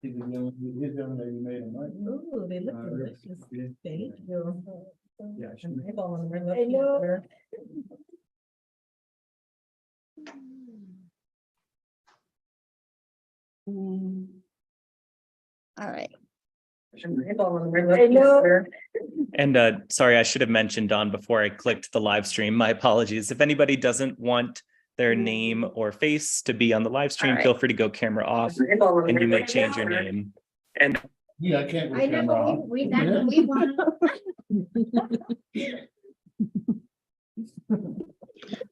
He's the young lady you made him, right? Ooh, they look delicious. Yeah. Thank you. Yeah, she- I'm eyeballing them. I know. All right. I know. And sorry, I should have mentioned Don before I clicked the live stream. My apologies. If anybody doesn't want their name or face to be on the live stream, All right. feel free to go camera off and you may change your name. And Yeah, I can't. go I know, camera off. we want.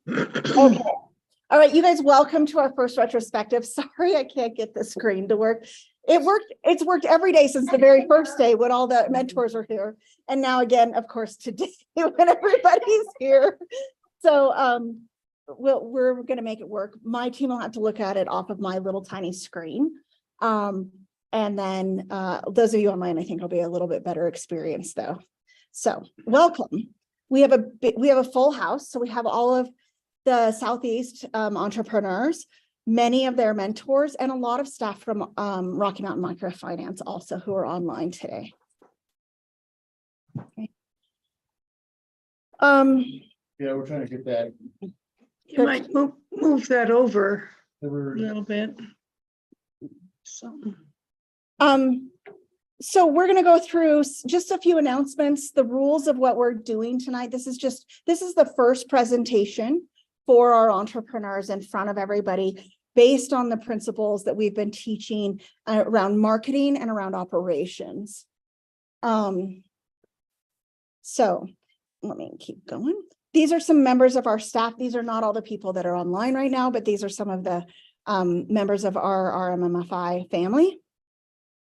Okay. All right, you guys, welcome to our first retrospective. Sorry, I can't get the screen to work. It's worked every day since the very first day when all the mentors were here. And now again, of course, today when everybody's here. So we're gonna make it work. My team will have to look at it off of my little tiny screen. And then those of you online, I think will be a little bit better experience though. So welcome. We have a full house. So we have all of the Southeast entrepreneurs, many of their mentors, and a lot of staff from Rocky Mountain Microfinance also who are online today. Okay. Yeah, we're trying to get that. You might move that over a Over. little bit. So, So we're going to go through just a few announcements, the rules of what we're doing tonight. This is the first presentation for our entrepreneurs in front of everybody based on the principles that we've been teaching around marketing and around operations. So let me keep going. These are some members of our staff. These are not all the people that are online right now, but these are some of the members of our RMMFI family.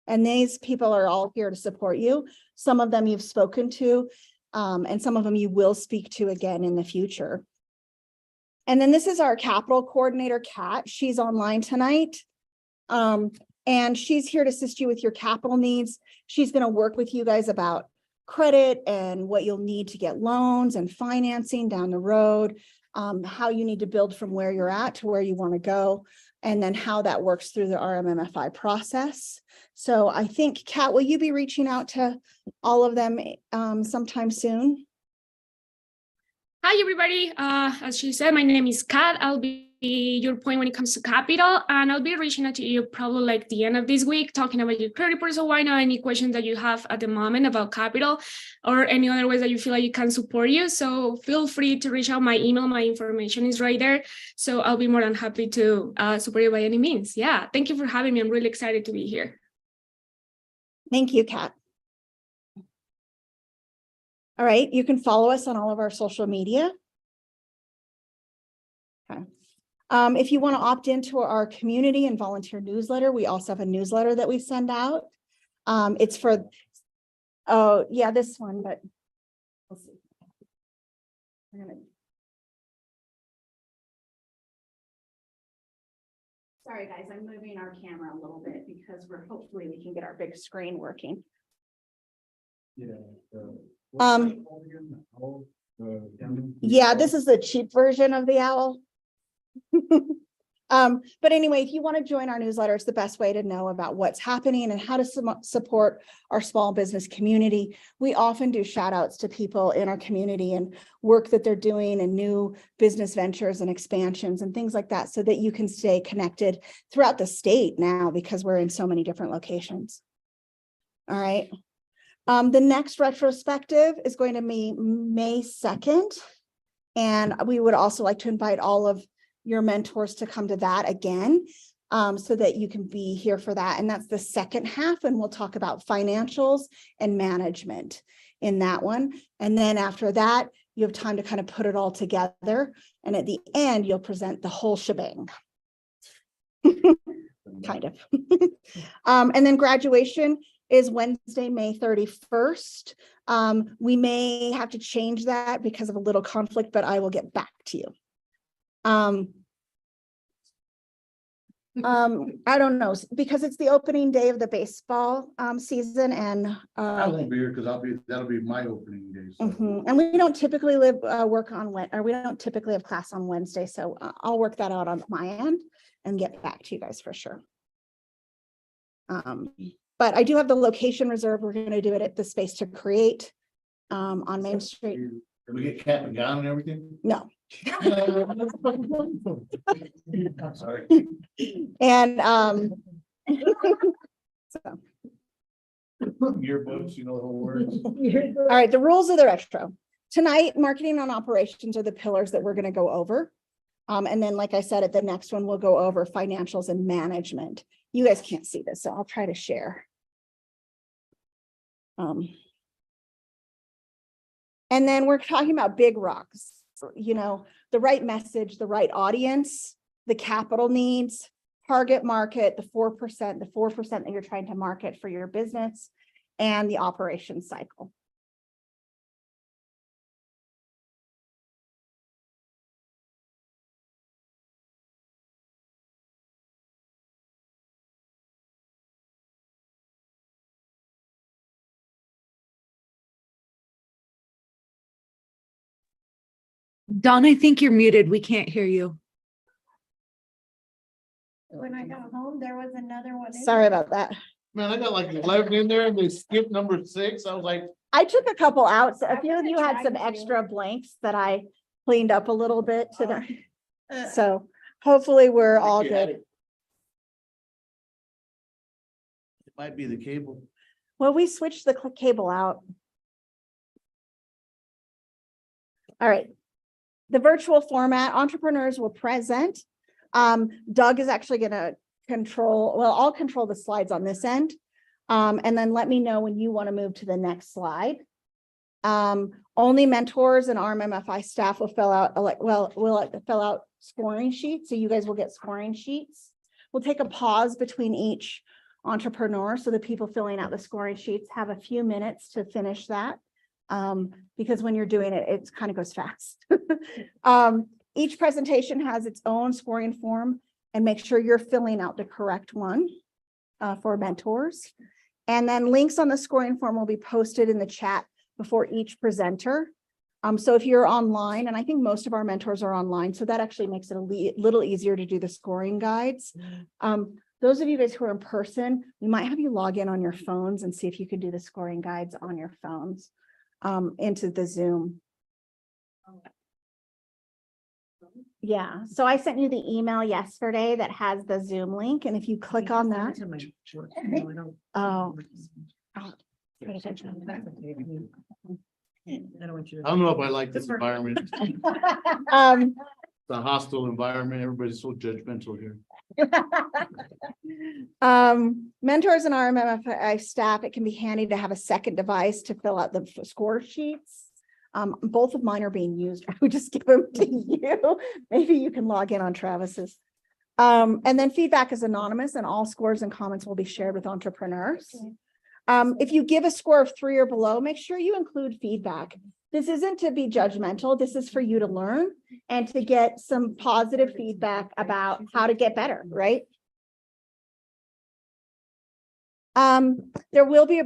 And these people are all here to support you. Some of them you've spoken to, and some of them you will speak to again in the future. And then this is our capital coordinator, Kat. She's online tonight. And she's here to assist you with your capital needs. She's going to work with you guys about credit and what you'll need to get loans and financing down the road, how you need to build from where you're at to where you want to go, and then how that works through the RMMFI process. So I think, Kat, will you be reaching out to all of them sometime soon? Hi, everybody. As she said, my name is Kat. I'll be your point when it comes to capital, and I'll be reaching out to you probably like the end of this week, talking about your credit report. So why not any questions that you have at the moment about capital or any other ways that you feel like you can support you. So feel free to reach out. My email, my information is right there. So I'll be more than happy to support you by any means. Yeah, thank you for having me. I'm really excited to be here. Thank you, Kat. All right, you can follow us on all of our social media. Okay. If you want to opt into our community and volunteer newsletter, we also have a newsletter that we send out. It's for, oh yeah, this one, but we'll see. Sorry guys, I'm moving our camera a little bit because hopefully we can get our big screen working. Yeah. Yeah, this is the cheap version of the owl. But anyway, if you want to join our newsletter, it's the best way to know about what's happening and how to support our small business community. We often do shout outs to people in our community and work that they're doing and new business ventures and expansions and things like that so that you can stay connected throughout the state now because we're in so many different locations. All right. The next retrospective is going to be May 2nd. And we would also like to invite all of your mentors to come to that again, so that you can be here for that. And that's the second half. And we'll talk about financials and management in that one. And then after that, you have time to kind of put it all together. And at the end, you'll present the whole shebang. Kind of. And then graduation is Wednesday, May 31st. We may have to change that because of a little conflict, but I will get back to you. I don't know, because it's the opening day of the baseball season, and I won't be here because that'll be my opening day. So. and we don't typically work on we don't typically have class on Wednesday, so I'll work that out on my end and get back to you guys for sure. But I do have the location reserved. We're going to do it at the Space to Create on Main Street. Can we get cat and gown and everything? No. I'm sorry. And so. Yearbooks, you know the whole words. All right, the rules of the retro. Tonight, marketing and operations are the pillars that we're going to go over. And then, like I said, at the next one, we'll go over financials and management. You guys can't see this, so I'll try to share. And then we're talking about big rocks, you know, the right message, the right audience, the capital needs, target market, the 4% that you're trying to market for your business, and the operations cycle. Dawn, I think you're muted. We can't hear you. When I got home, there was another one. in Sorry there. about that. Man, I got like 11 in there and they skipped number 6. I was like, I took a couple out, so a I few of would've you had tried some to. extra blanks that I cleaned up a little bit to the, Uh, so hopefully we're all you had good. it might be the cable. Well, we switched the cable out. All right. The virtual format, entrepreneurs will present. Doug is actually gonna control, well, I'll control the slides on this end. And then let me know when you want to move to the next slide. Only mentors and RMMFI staff will fill out, will fill out scoring sheets. So you guys will get scoring sheets. We'll take a pause between each entrepreneur. So the people filling out the scoring sheets have a few minutes to finish that. Because when you're doing it, it kind of goes fast. Each presentation has its own scoring form, and make sure you're filling out the correct one for mentors. And then links on the scoring form will be posted in the chat before each presenter. So if you're online, and I think most of our mentors are online, so that actually makes it a little easier to do the scoring guides. Those of you guys who are in person, we might have you log in on your phones and see if you can do the scoring guides on your phones into the Zoom. Yeah, so I sent you the email yesterday that has the Zoom link, and if you click on that. Oh. Pay attention. I don't know if I like this environment. It's a hostile environment. Everybody's so judgmental here. Mentors and RMMFI staff, it can be handy to have a second device to fill out the score sheets. Both of mine are being used. I would just give them to you. Maybe you can log in on Travis's. And then feedback is anonymous, and all scores and comments will be shared with entrepreneurs. If you give a score of 3 or below, make sure you include feedback. This isn't to be judgmental. This is for you to learn and to get some positive feedback about how to get better, right? There will be a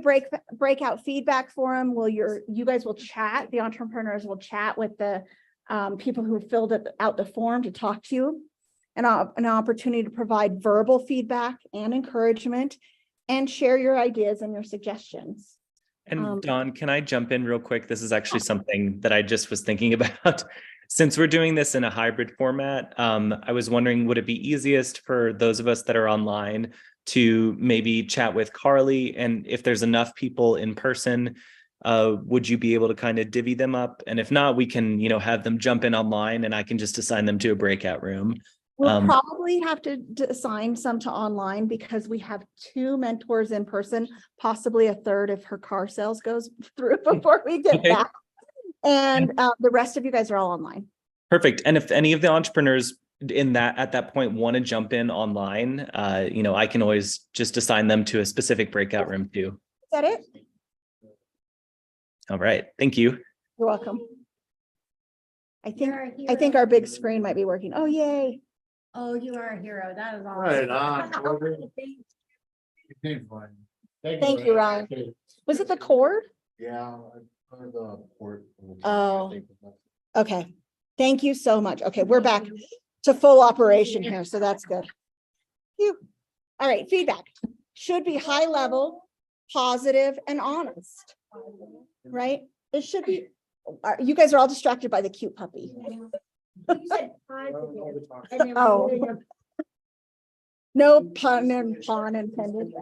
breakout feedback forum. You guys will chat, the entrepreneurs will chat with the people who filled out the form to talk to you, and an opportunity to provide verbal feedback and encouragement and share your ideas and your suggestions. And Dawn, can I jump in real quick? This is actually something that I just was thinking about. Since we're doing this in a hybrid format, I was wondering, would it be easiest for those of us that are online to maybe chat with Carly? And if there's enough people in person, would you be able to kind of divvy them up? And if not, we can, have them jump in online and I can just assign them to a breakout room. We'll probably have to assign some to online because we have 2 mentors in person, possibly a third if her car sales goes through before we get back. And the rest of you guys are all online. Perfect. And if any of the entrepreneurs at that point want to jump in online, I can always just assign them to a specific breakout room too. Is that it? All right. Thank you. You're welcome. I think our big screen might be working. Oh, yay. Oh, you are a hero. That is awesome. Right on. Thank you, Ryan. Was it the cord? Yeah. The port. Oh. Okay. Thank you so much. Okay, we're back to full operation here, so that's good. Phew. All right, feedback. should be high level, positive, and honest, right? It should be, you guys are all distracted by the cute puppy. Oh. No pun intended.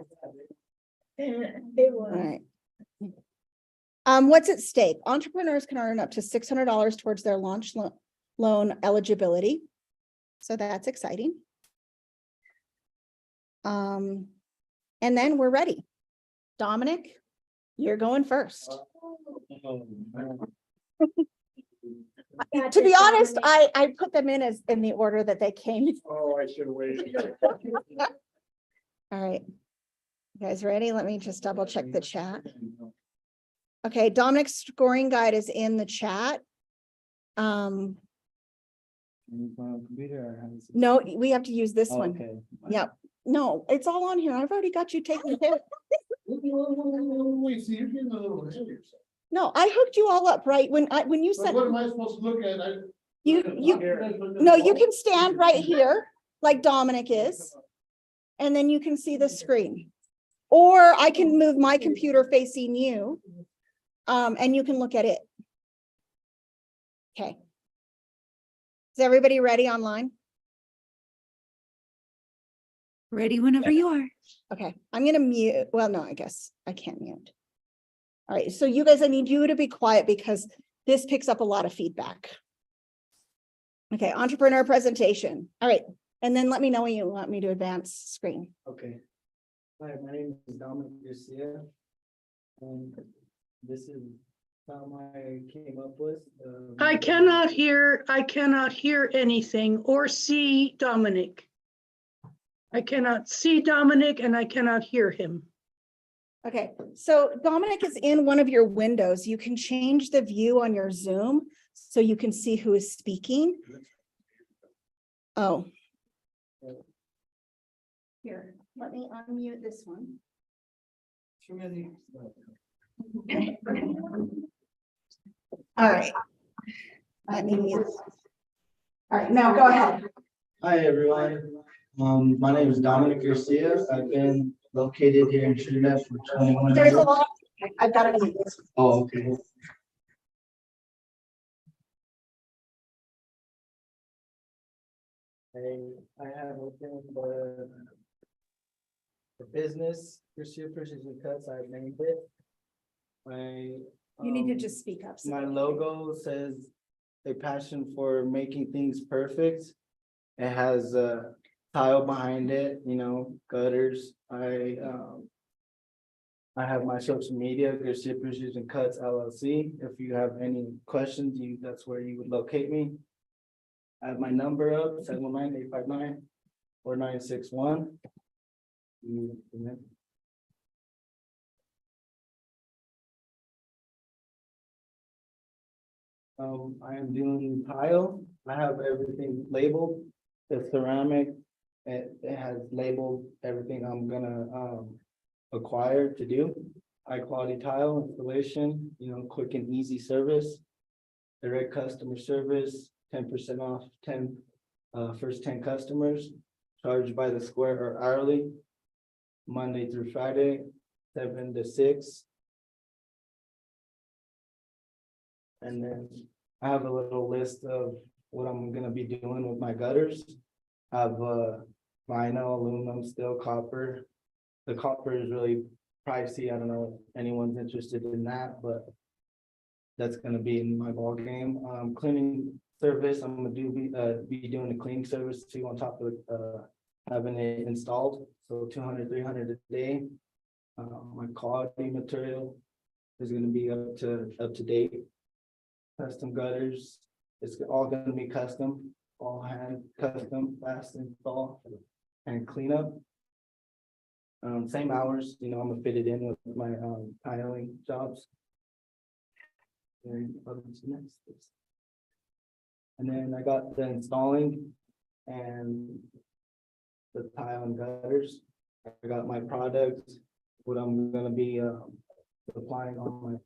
All right. What's at stake? Entrepreneurs can earn up to $600 towards their launch loan eligibility. So that's exciting. And then we're ready. Dominic, you're going first. To be honest, I put them in the order that they came. Oh, I should wait. All right. You guys ready? Let me just double check the chat. Okay, Dominic's scoring guide is in the chat. No, we have to use this one. Okay. Yep. No, it's all on here. I've already got you taken care of. Wait, see, you're getting a little ahead of yourself. No, I hooked you all up right when you So said what am I supposed to look at? no, you can stand right here like Dominic is. And then you can see the screen. Or I can move my computer facing you. And you can look at it. Okay. Is everybody ready online? Ready whenever you are. Okay, I'm gonna mute. Well, no, I guess I can't mute. All right, so you guys, I need you to be quiet because this picks up a lot of feedback. Okay, entrepreneur presentation. All right, and then let me know when you want me to advance screen. Okay. Hi, my name is Dominic Garcia. And this is how I came up with. I cannot hear anything or see Dominic. I cannot see Dominic and I cannot hear him. Okay, so Dominic is in one of your windows. You can change the view on your Zoom so you can see who is speaking. Oh. Here, let me unmute this one. All right. Let me mute. All right, now go ahead. Hi, everyone. My name is Dominic Garcia. I've been located here in Trinidad for 21 There's a years. lot. I've got to mute this. Oh, okay. I have opened the business, Garcia Precision Cuts. I've named it. You need to just speak up. My logo says a passion for making things perfect. It has a tile behind it, you know, gutters. I have my social media, Garcia Precision Cuts LLC. If you have any questions, that's where you would locate me. I have my number up, 719-859-4961. I am doing tile. I have everything labeled. The ceramic, it has labeled everything I'm gonna acquire to do. High quality tile installation, you know, quick and easy service. Direct customer service, 10% off first 10 customers, charged by the square or hourly, Monday through Friday, 7 to 6. And then I have a little list of what I'm gonna be doing with my gutters. I have vinyl, aluminum, steel, copper. The copper is really pricey. I don't know if anyone's interested in that, but that's gonna be in my ball game. Cleaning service, I'm gonna be doing a cleaning service too on top of having it installed. So 200, 300 a day. My quality material is gonna be up to date. Custom gutters, it's all gonna be custom, all hand custom, fast install and cleanup. Same hours, you know, I'm gonna fit it in with my tiling jobs. And then I got the installing and the tile and gutters. I got my products, what I'm gonna be supplying on my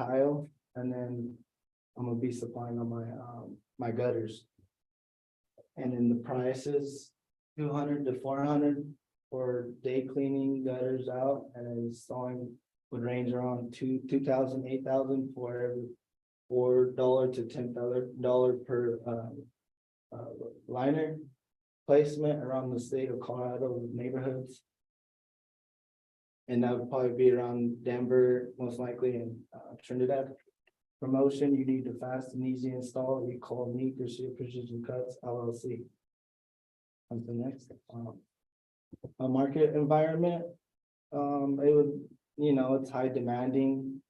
tile, and then I'm gonna be supplying on my gutters. And then the prices, 200 to 400 for day cleaning gutters out, and then installing would range around $2,000, $8,000 for every $4 to $10 per liner placement around the state of Colorado neighborhoods. And that would probably be around Denver, most likely, and Trinidad. Promotion, you need a fast and easy install. You call me, Precision Cuts LLC. On to the next. A market environment, it would, it's high demanding.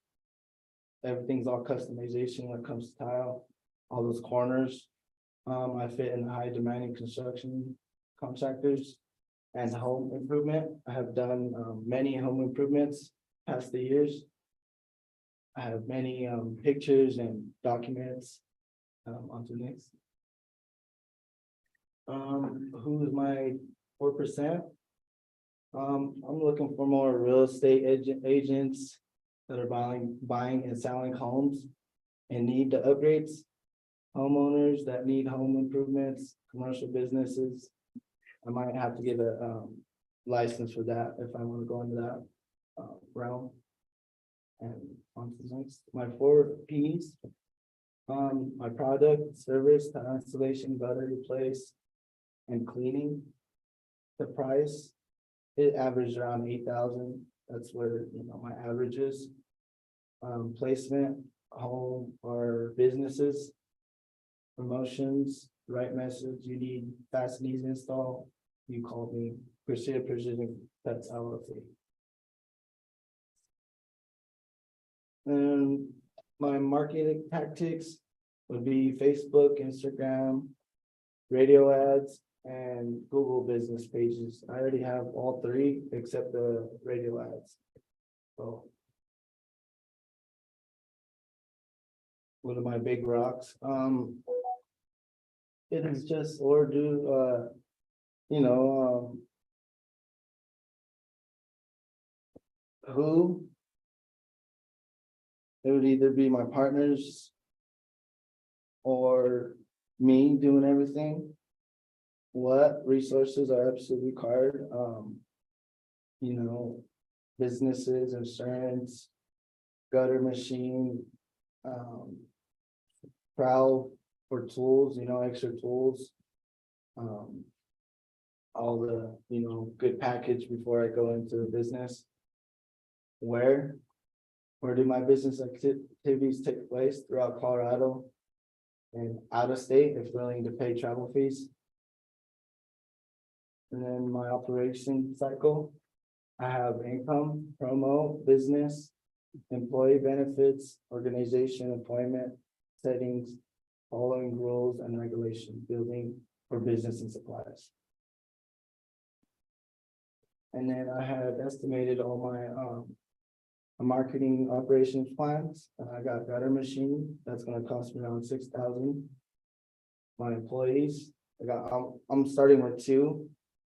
Everything's all customization when it comes to tile, all those corners. I fit in high demanding construction contractors and home improvement. I have done many home improvements past the years. I have many pictures and documents. On to the next. Who is my 4%? I'm looking for more real estate agents that are buying and selling homes and need the upgrades. Homeowners that need home improvements, commercial businesses. I might have to get a license for that if I want to go into that realm. And on to the next, my 4 Ps. My product, service, tile installation, gutter replace, and cleaning. The price, it averaged around 8,000. That's where my average is. Placement, home or businesses. Promotions, right message. You need fast and easy install. You call me. Precision Cuts LLC. And my marketing tactics would be Facebook, Instagram, radio ads, and Google business pages. I already have all 3 except the radio ads. So one of my big rocks. It is just who it would either be my partners or me doing everything. What resources are absolutely required? Businesses, insurance, gutter machine, prowl for tools, extra tools. All the, good package before I go into the business. Where do my business activities take place throughout Colorado and out of state if willing to pay travel fees? And then my operation cycle, I have income, promo, business, employee benefits, organization, employment, settings, following rules and regulations, building for business and supplies. And then I have estimated all my marketing operations plans. I got gutter machine, that's gonna cost me around 6,000. My employees, I'm starting with 2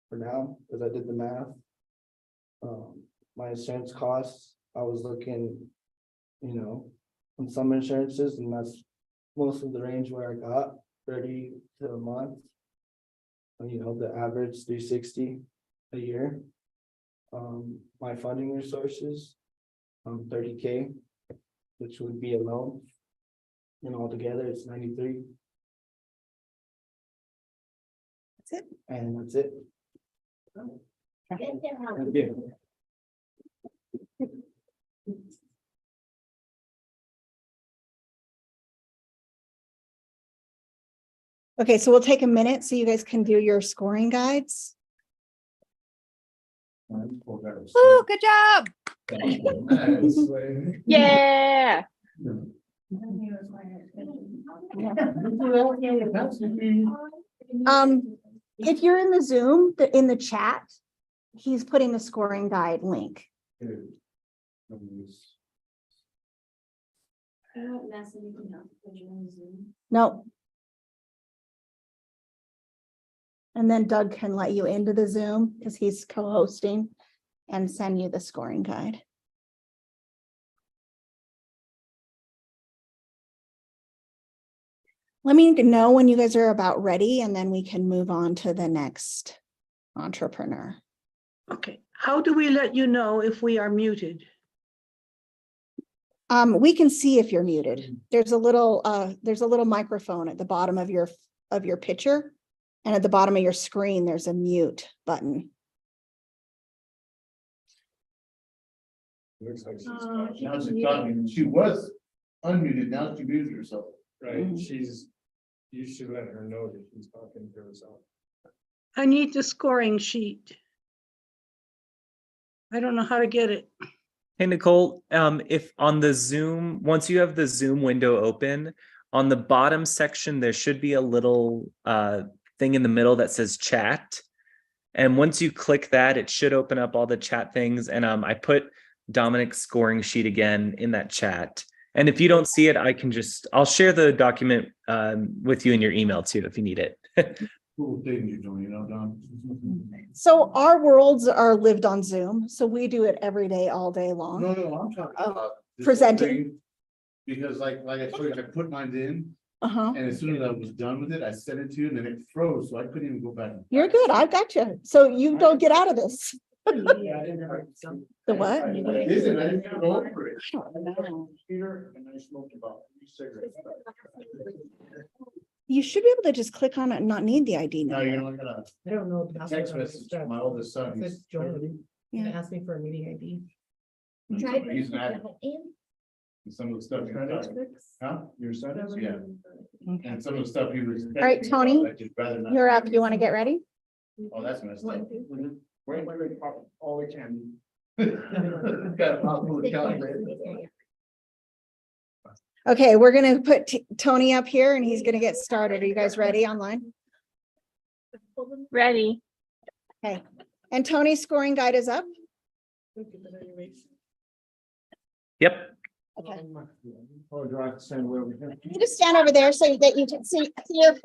for now, because I did the math. My insurance costs, I was looking, on some insurances, and that's most of the range where I got 30 to a month. The average 360 a year. My funding resources, 30K, which would be a loan. And altogether it's 93. That's it. And that's it. Thank you. Okay, so we'll take a minute so you guys can do your scoring guides. Oh, good job. Yeah. If you're in the Zoom, in the chat, he's putting the scoring guide link. No. And then Doug can let you into the Zoom because he's co-hosting and send you the scoring guide. Let me know when you guys are about ready, and then we can move on to the next entrepreneur. Okay, how do we let you know if we are muted? We can see if you're muted. There's a little microphone at the bottom of your picture. And at the bottom of your screen, there's a mute button. Looks like now she's talking. She was unmuted, now she muted herself. Right, Mhm. you should let her know that she's talking to herself. I need the scoring sheet. I don't know how to get it. Hey, Nicole, if on the Zoom, once you have the Zoom window open, on the bottom section, there should be a little thing in the middle that says chat. And once you click that, it should open up all the chat things. And I put Dominic's scoring sheet again in that chat. And if you don't see it, I'll share the document with you in your email too, if you need it. Cool thing you're doing, you know, Don. So our worlds are lived on Zoom. So we do it every day, all day long. No, I'm talking about. this Presenting. thing, Because like I told you, I put mine in, Uh-huh. and as soon as I was done with it, I sent it to you, and then it froze, so I couldn't even go back. You're good. I've got you. So you don't get out of this. The what? Is it? I didn't even go over it. I don't know. Peter, and I smoked about 3 cigarettes. You should be able to just click on it and not need the ID No, you number. know, I got I don't know. a text message from my oldest son. It's joining. Yeah. It asked me for a meeting ID. He's not, and some of the stuff. Huh? Your son is, yeah, Okay. and some of the stuff he was. All right, Tony, I'd just rather not- You're up. You want to get ready? Oh, that's messed up. Wait, all we can. Got a mouthful of calories. Okay, we're gonna put Tony up here and he's gonna get started. Are you guys ready online? Ready. Okay, and Tony's scoring guide is up. Yep. Okay. Oh, do I have to stand where we can? You just stand over there so that you can see your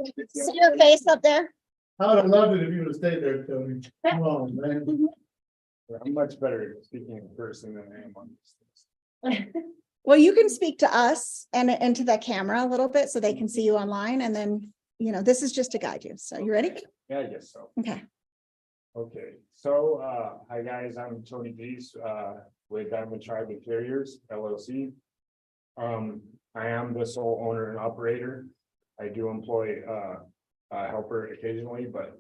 face up there. I would have loved it if you would have stayed there, Tony. Come on, man. I'm much better at speaking in person than I am on these things. Well, you can speak to us and into the camera a little bit so they can see you online and then, this is just to guide you. So you ready? Yeah, I guess so. Okay. Okay, so, hi guys, I'm Tony Dees, with Diamond Tribe and Carriers LLC. I am the sole owner and operator. I do employ, a helper occasionally, but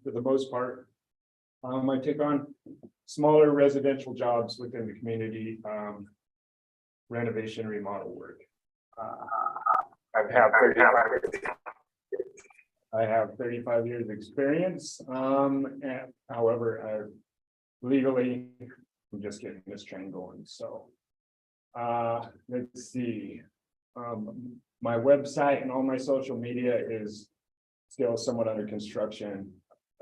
for the most part, I take on smaller residential jobs within the community, renovation remodel work. I have 35 years experience, and however, legally, I'm just getting this train going, so. Let's see, my website and all my social media is still somewhat under construction.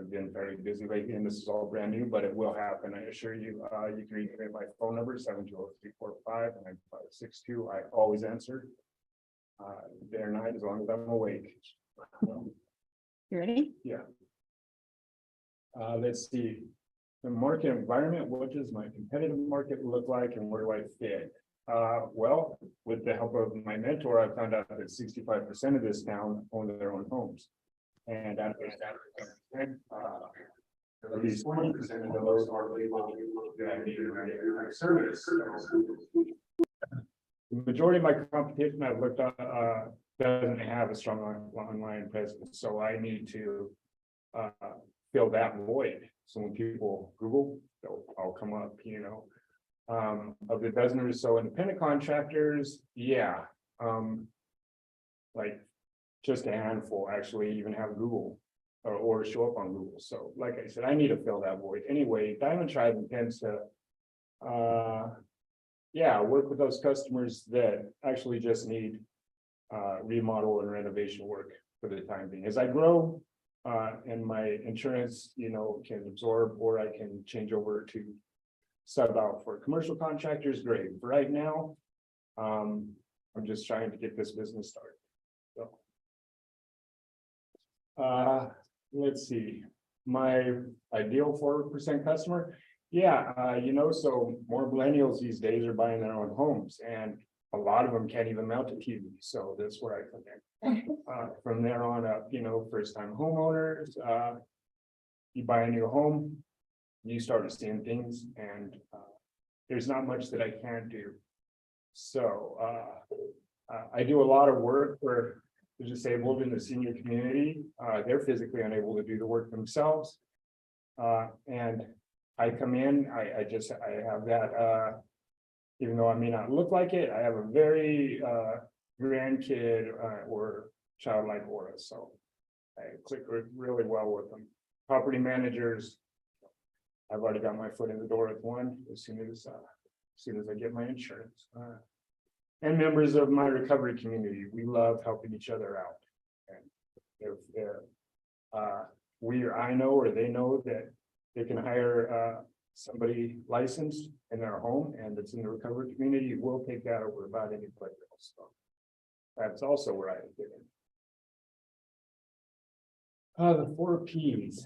I've been very busy lately, and this is all brand new, but it will happen, I assure you. You can reach me at my phone number, 720-345-9562. I always answer. Day or night, as long as I'm awake. You ready? Yeah. Let's see. The market environment, what does my competitive market look like and where do I fit? Well, with the help of my mentor, I found out that 65% of this town own their own homes. And out of that, at least 20% of those are able to need a service. The majority of my competition I've looked at doesn't have a strong online presence, so I need to fill that void. So when people Google, I'll come up, of the dozen or so independent contractors, yeah, like just a handful actually even have Google or show up on Google. So like I said, I need to fill that void. Anyway, Diamond Tribe intends to work with those customers that actually just need remodel and renovation work for the time being. As I grow and my insurance, can absorb, or I can change over to sub out for commercial contractors, great. For right now, I'm just trying to get this business started. So, let's see, my ideal 4% customer. Yeah, so more millennials these days are buying their own homes, and a lot of them can't even mount a TV. So that's where I come in. From there on up, first time homeowners, you buy a new home, you started seeing things, and there's not much that I can do. So I do a lot of work for the disabled in the senior community. They're physically unable to do the work themselves. And I come in, I have that, even though I may not look like it, I have a very grandkid or childlike aura. So I click really well with them. Property managers, I've already got my foot in the door with one as soon as I get my insurance. And members of my recovery community, we love helping each other out. And if I know, or they know that they can hire somebody licensed in their home and that's in the recovery community, we'll take that over about any place else. So that's also where I fit in. The 4 Ps.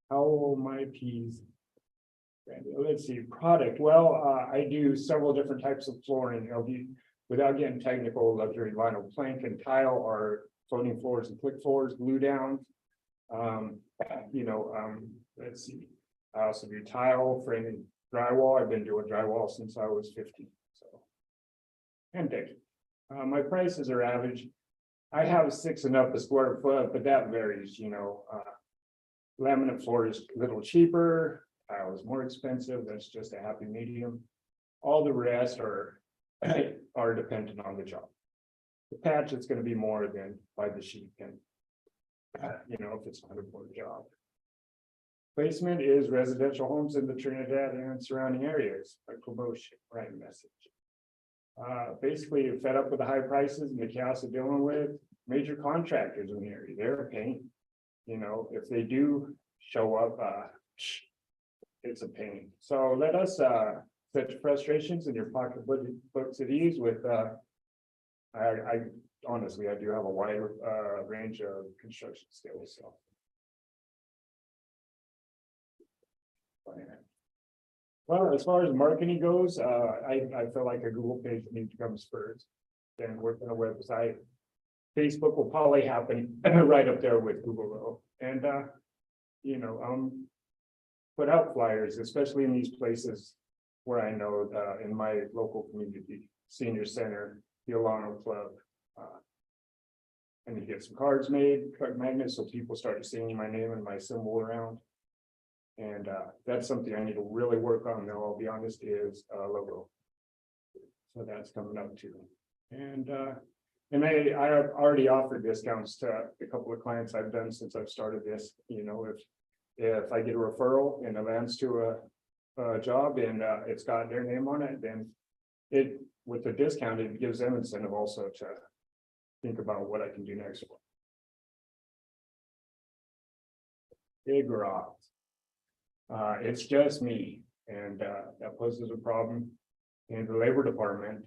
How will my Ps? Let's see, product. Well, I do several different types of flooring. Without getting technical, luxury vinyl plank and tile are floating floors and click floors, glue down. Let's see. I also do tile, framing, drywall. I've been doing drywall since I was 15. So, and decking. My prices are average. I have 6 and up a square foot, but that varies. Laminate floor is a little cheaper. Tile is more expensive. That's just a happy medium. All the rest are dependent on the job. The patch is going to be more than by the sheet, and if it's not a poor job. Placement is residential homes in the Trinidad and surrounding areas, like promotion, right message. Basically, fed up with the high prices and the chaos of dealing with major contractors in the area. They're a pain. If they do show up, it's a pain. So let us set your frustrations in your pocketbooks at ease with I honestly, I do have a wide range of construction skills. So. Well, as far as marketing goes, I feel like a Google page needs to come first. Then work on a website. Facebook will probably happen right up there with Google though. And put out flyers, especially in these places where I know in my local community, senior center, the Alano Club. And you get some cards made, card magnets, so people start seeing my name and my symbol around. And that's something I need to really work on, though, I'll be honest, is logo. So that's coming up too. And I have already offered discounts to a couple of clients I've done since I've started this. If I get a referral and it lands to a job and it's got their name on it, then with the discount, it gives them incentive also to think about what I can do next. Big rocks. It's just me, and that poses a problem in the labor department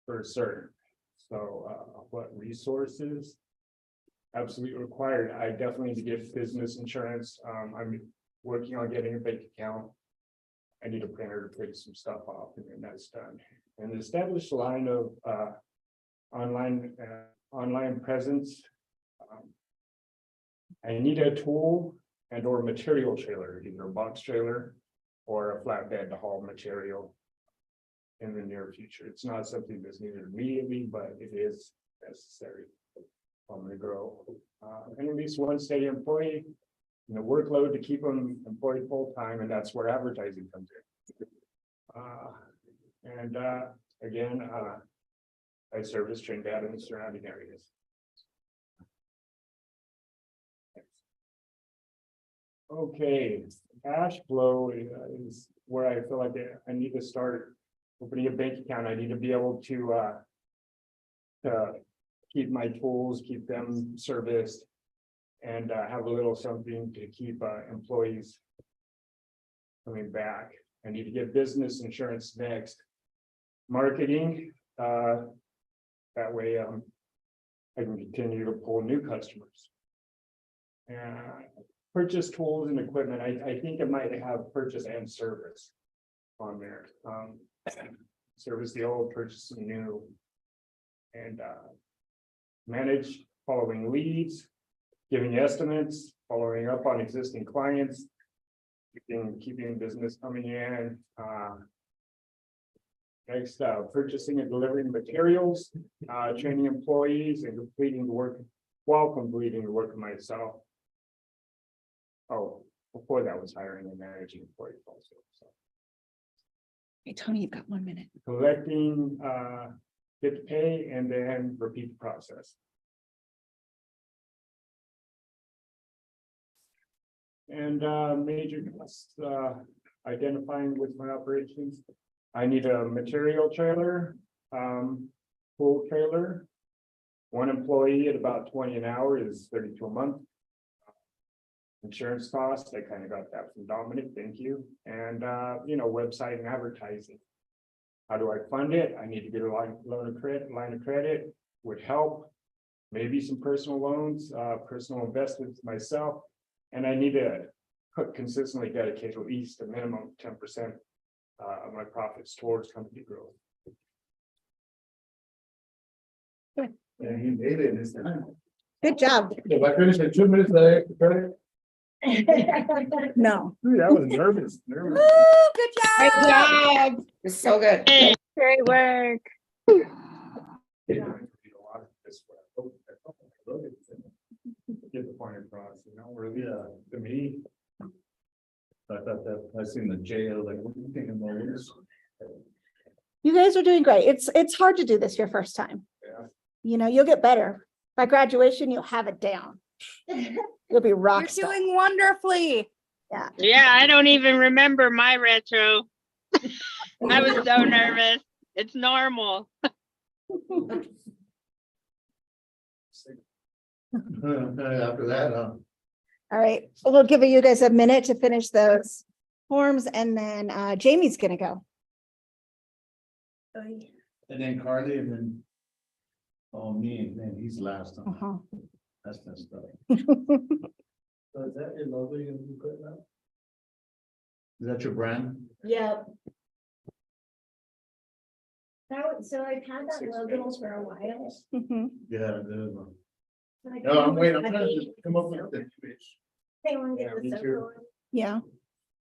for certain. So what resources absolutely required? I definitely need to get business insurance. I'm working on getting a bank account. I need a printer to print some stuff off, and then that's done. And establish a line of online presence. I need a tool and or material trailer, either a box trailer or a flatbed to haul material in the near future. It's not something that's needed immediately, but it is necessary. I'm going to grow. And at least one steady employee, workload to keep them employed full time, and that's where advertising comes in. Again, I service Trinidad and the surrounding areas. Okay, cash flow is where I feel like I need to start opening a bank account. I need to be able to keep my tools, keep them serviced, and have a little something to keep employees coming back. I need to get business insurance next. Marketing, that way I can continue to pull new customers. And purchase tools and equipment. I think it might have purchase and service on there. Service the old, purchase some new, and manage following leads, giving estimates, following up on existing clients, keeping business coming in. Next, purchasing and delivering materials, training employees and completing the work while completing the work myself. Oh, before that was hiring and managing employees also. So Hey, Tony, you've got 1 minute. collecting, get to pay and then repeat the process. And major costs, identifying with my operations. I need a material trailer, full trailer. One employee at about 20 an hour is 32 a month. Insurance costs, I kind of got that from Dominic, thank you. And website and advertising. How do I fund it? I need to get a line of credit would help. Maybe some personal loans, personal investments myself. And I need to consistently dedicate at least a minimum 10% of my profits towards company growth. And he made it in his time. Good job. If I finish in 2 minutes, I credit. No. Ooh, I was nervous. Woo, good job. It's so good. Great work. Get the point across, really, to me. I thought that, I seen the jail, like, what do you think about this? You guys are doing great. It's hard to do this your first time. Yeah. You'll get better. By graduation, you'll have it down. You'll be rock star. You're doing wonderfully. Yeah, I don't even remember my retro. I was so nervous. It's normal. After that, All right, we'll give you guys a minute to finish those forms and then Jamie's gonna go. and then Carly, and then. Oh, me, and then he's last. Uh-huh. That's messed up. So is that your logo you're gonna be putting up? Is that your brand? Yep. So I've had that logo for a while. Mhm. Yeah, it is. So I No, I'm waiting, I'm kinda trying want to come up with the image. They want to Yeah, get me the too. circle, Yeah,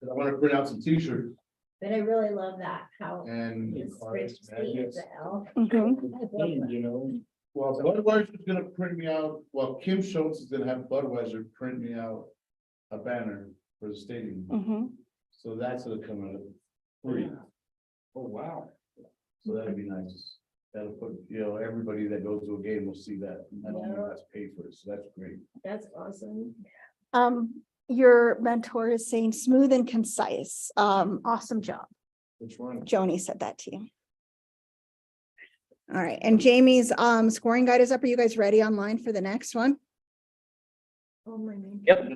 I want to print out some t-shirts but I really love that, how and. it's rich is the L. mhm. I love that. Well, Budweiser's gonna print me out, well, Kim Schultz is gonna have Budweiser print me out a banner for the stadium. Mhm. So that's gonna come out free. Oh, wow. So that'd be nice. That'll put, everybody that goes to a game will see that. I don't know if that's paid for it, so that's great. That's awesome. Your mentor is saying smooth and concise. Awesome job. Which one? Joni said that to you. All right, and Jamie's scoring guide is up. Are you guys ready online for the next one? Oh, my name. Yep.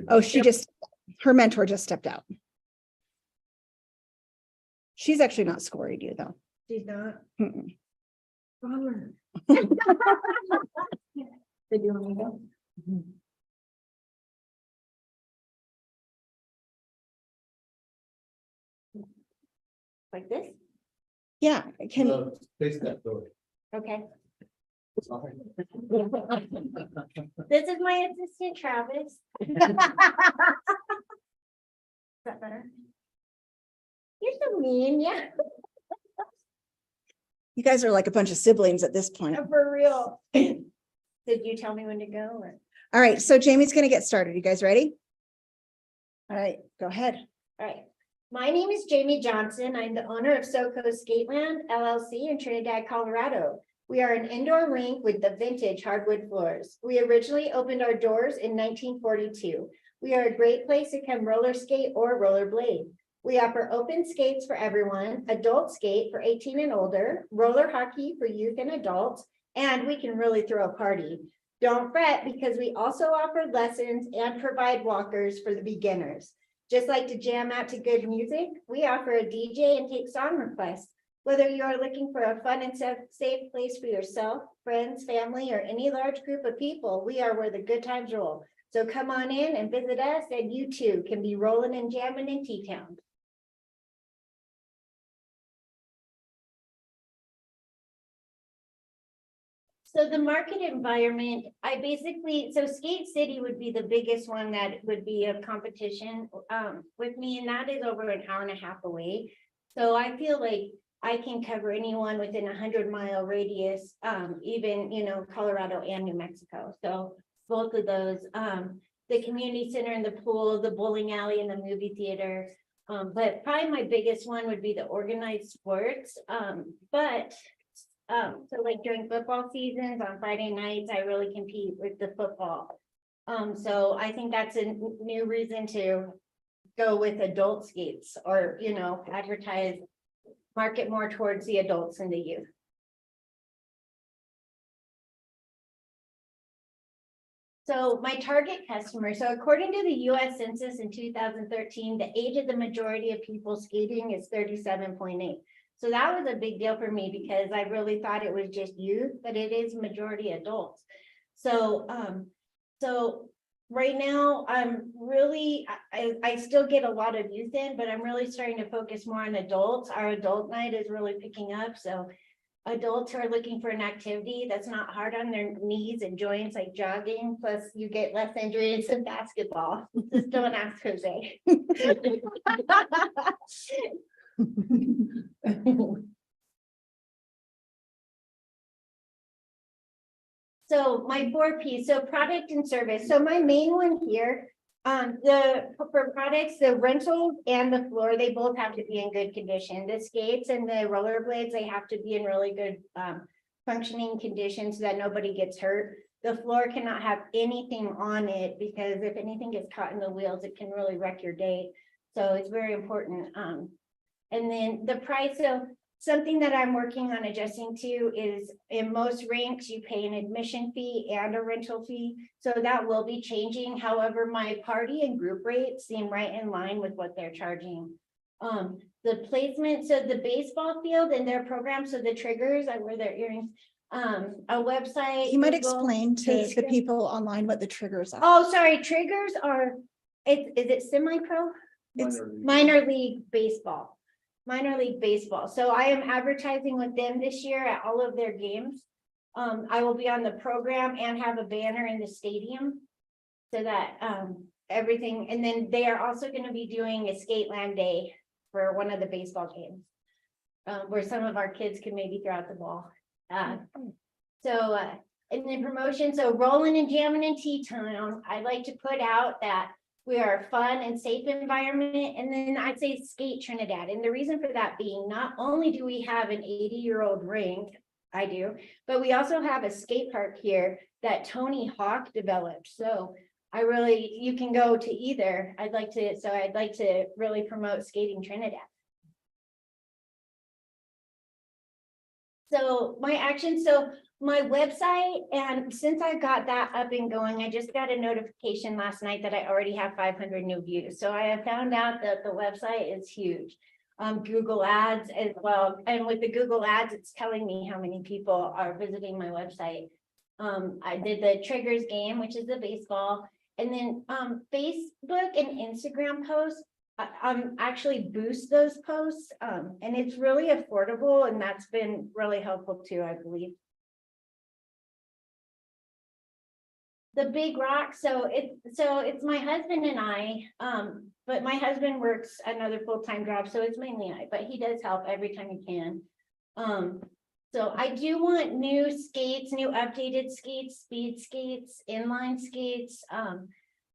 Oh, her mentor just stepped out. She's actually not scoring you though. She's not. Mm-mm. Bummer. Did you want me to go? Like this? Yeah, can, Face that door. Okay. This is my assistant Travis. Is that better? You're so mean, yeah, you guys are like a bunch of siblings at this point. for real. Did you tell me when to go or? All right, so Jamie's gonna get started. You guys ready? All right, go ahead. All right. My name is Jamie Johnson. I'm the owner of SoCo Skateland LLC in Trinidad, Colorado. We are an indoor rink with the vintage hardwood floors. We originally opened our doors in 1942. We are a great place to come roller skate or rollerblade. We offer open skates for everyone, adult skate for 18 and older, roller hockey for youth and adults, and we can really throw a party. Don't fret because we also offer lessons and provide walkers for the beginners. Just like to jam out to good music, we offer a DJ and take song requests. Whether you are looking for a fun and safe place for yourself, friends, family, or any large group of people, we are where the good times roll. So come on in and visit us, and you too can be rolling and jamming in T-Town. So the market environment, I basically, so Skate City would be the biggest one that would be a competition with me, and that is over an hour and a half away. So I feel like I can cover anyone within 100-mile radius, even, Colorado and New Mexico. So both of those, the community center and the pool, the bowling alley and the movie theater. But probably my biggest one would be the organized sports. So like during football seasons on Friday nights, I really compete with the football. So I think that's a new reason to go with adult skates or, advertise, market more towards the adults and the youth. So my target customer, so according to the US Census in 2013, the age of the majority of people skating is 37.8. So that was a big deal for me because I really thought it was just youth, but it is majority adults. So, right now I'm really, I still get a lot of youth in, but I'm really starting to focus more on adults. Our adult night is really picking up. So adults who are looking for an activity that's not hard on their knees and joints, like jogging, plus you get less injuries than basketball. Just don't ask Jose. So my 4P, so product and service. So my main one here, for products, the rental and the floor, they both have to be in good condition. The skates and the rollerblades, they have to be in really good functioning condition so that nobody gets hurt. The floor cannot have anything on it because if anything gets caught in the wheels, it can really wreck your day. So it's very important. And then the price of something that I'm working on adjusting to is in most rinks, you pay an admission fee and a rental fee. So that will be changing. However, my party and group rates seem right in line with what they're charging. The placement, so the baseball field and their program, so the triggers, I wear their earrings, a website. You might Google, explain to the Facebook. people online what the triggers are. Oh, sorry, triggers are, is it semi-pro? It's Minor league baseball. Minor league baseball. So I am advertising with them this year at all of their games. I will be on the program and have a banner in the stadium so that everything, and then they are also going to be doing a skate land day for one of the baseball games where some of our kids can maybe throw out the ball. And then promotion, so rolling and jamming in T-Town, I like to put out that we are a fun and safe environment. And then I'd say skate Trinidad. And the reason for that being, not only do we have an 80-year-old rink, I do, but we also have a skate park here that Tony Hawk developed. So you can go to either. I'd like to really promote skating Trinidad. So my action, so my website, and since I got that up and going, I just got a notification last night that I already have 500 new views. So I have found out that the website is huge. Google Ads as well. And with the Google Ads, it's telling me how many people are visiting my website. I did the Triggers game, which is the baseball. And then Facebook and Instagram posts, actually boost those posts. And it's really affordable, and that's been really helpful too, I believe. The big rock, so it's my husband and I, but my husband works another full-time job, so it's mainly I, but he does help every time he can. So I do want new skates, new updated skates, speed skates, inline skates,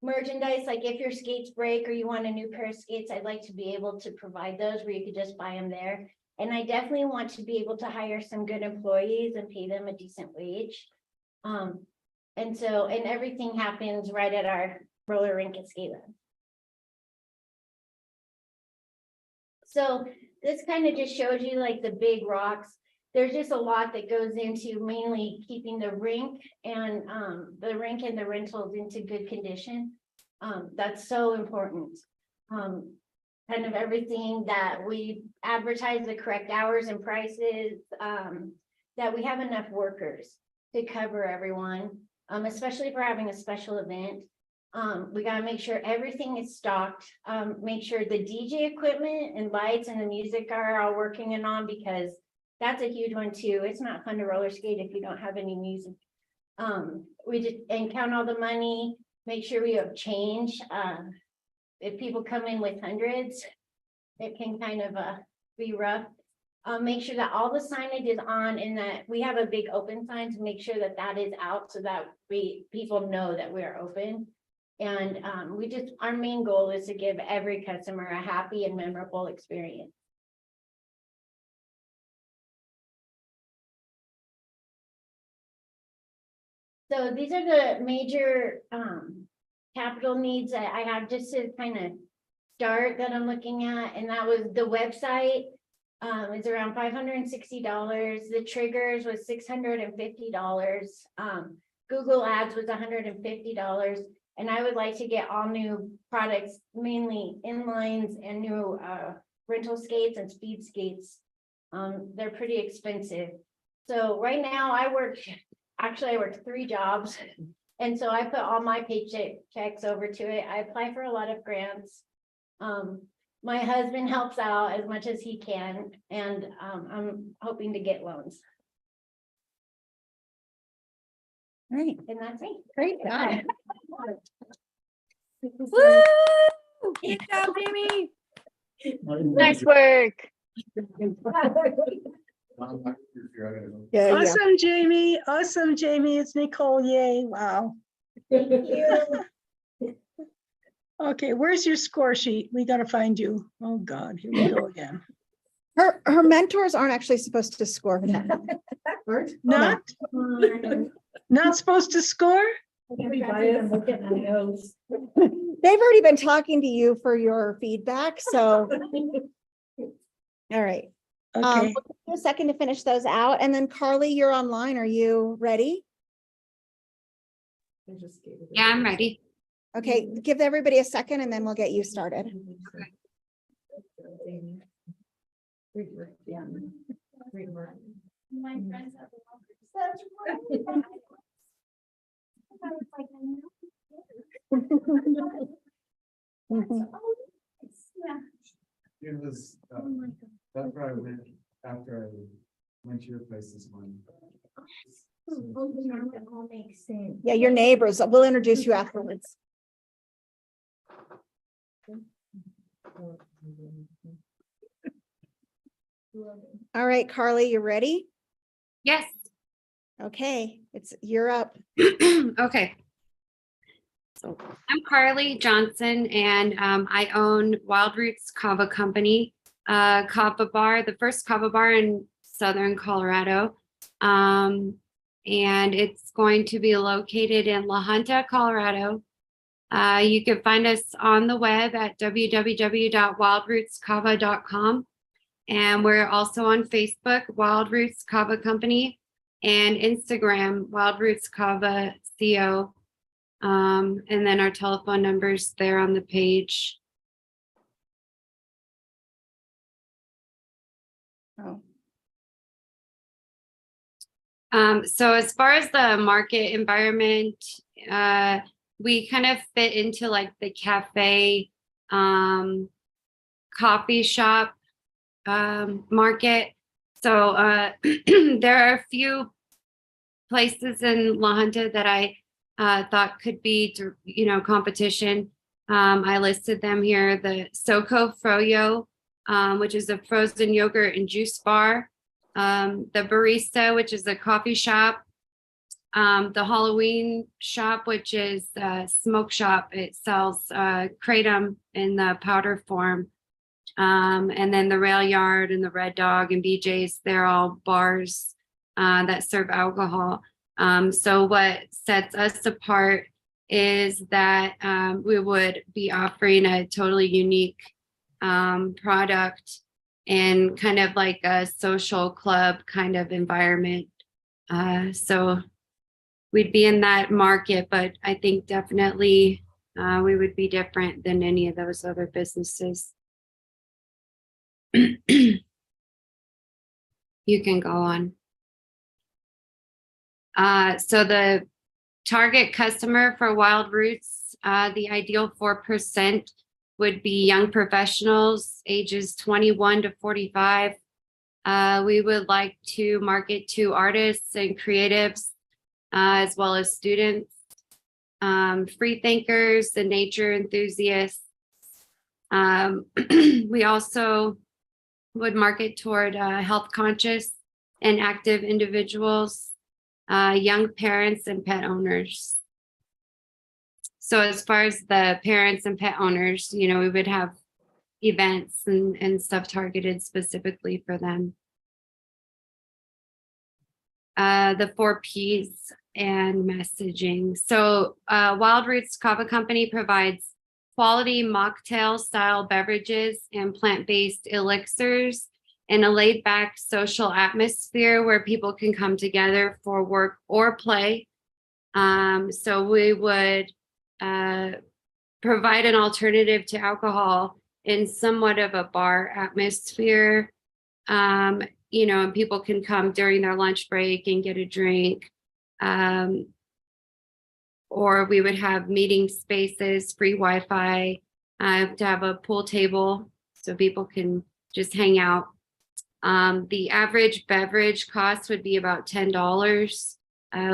merchandise, like if your skates break or you want a new pair of skates, I'd like to be able to provide those where you could just buy them there. And I definitely want to be able to hire some good employees and pay them a decent wage. And everything happens right at our roller rink at Skateland. So this kind of just shows you like the big rocks. There's just a lot that goes into mainly keeping the rink and the rentals into good condition. That's so important. Kind of everything that we advertise, the correct hours and prices, that we have enough workers to cover everyone. Especially if we're having a special event. We got to make sure everything is stocked, make sure the DJ equipment and lights and the music are all working and on, because That's a huge one too. It's not fun to roller skate if you don't have any music. We just, and count all the money, make sure we have change. If people come in with hundreds, it can kind of be rough. Make sure that all the signage is on and that we have a big open sign to make sure that that is out so that people know that we are open. And our main goal is to give every customer a happy and memorable experience. So these are the major capital needs that I have just to kind of start that I'm looking at, and that was the website. It's around $560. The triggers was $650. Google Ads was $150. And I would like to get all new products, mainly inlines and new rental skates and speed skates. They're pretty expensive. So right now I work 3 jobs. And so I put all my paychecks over to it. I apply for a lot of grants. My husband helps out as much as he can, and I'm hoping to get loans. Right, And that's me. great job. Woo! Good job, Jamie. Nice work. Yeah, yeah. Awesome, Jamie. Awesome, Jamie. It's Nicole. Yay. Wow. Thank you. Okay, where's your score sheet? We gotta find you. Oh, God, here we go again. Her mentors aren't actually supposed to score that. Not, not supposed to score? They've already been talking to you for your feedback, so. All right. Okay, We'll give you a second to finish those out, and then Carly, you're online. Are you ready? Yeah, I'm ready. Okay, give everybody a second and then we'll get you started. My friends have It was, that's where I went after I went to your place this morning. That all makes sense. Yeah, your neighbors. We'll introduce you afterwards. All right, Carly, you ready? Yes. Okay, you're up. Okay. So I'm Carly Johnson, and I own Wild Roots Kava Company, kava bar, the first kava bar in Southern Colorado. And it's going to be located in La Junta, Colorado. You can find us on the web at www.wildrootskava.com. And we're also on Facebook, Wild Roots Kava Company, and Instagram, Wild Roots Kava CO. And then our telephone numbers there on the page. Oh. So as far as the market environment, we kind of fit into like the cafe, coffee shop market. So there are a few places in La Junta that I thought could be, competition. I listed them here. The Soco Froyo, which is a frozen yogurt and juice bar. The Barista, which is a coffee shop. The Halloween shop, which is a smoke shop. It sells kratom in the powder form. And then the Rail Yard and the Red Dog and BJ's, they're all bars that serve alcohol. So what sets us apart is that we would be offering a totally unique product and kind of like a social club kind of environment. So we'd be in that market, but I think definitely we would be different than any of those other businesses. You can go on. So the target customer for Wild Roots, the ideal 4% would be young professionals, ages 21 to 45. We would like to market to artists and creatives, as well as students, free thinkers and nature enthusiasts. We also would market toward health conscious and active individuals, young parents and pet owners. So as far as the parents and pet owners, we would have events and stuff targeted specifically for them. The 4 Ps and messaging. So Wild Roots Kava Company provides quality mocktail style beverages and plant-based elixirs in a laid-back social atmosphere where people can come together for work or play. So we would provide an alternative to alcohol in somewhat of a bar atmosphere. And people can come during their lunch break and get a drink. Or we would have meeting spaces, free Wi-Fi, to have a pool table so people can just hang out. The average beverage cost would be about $10.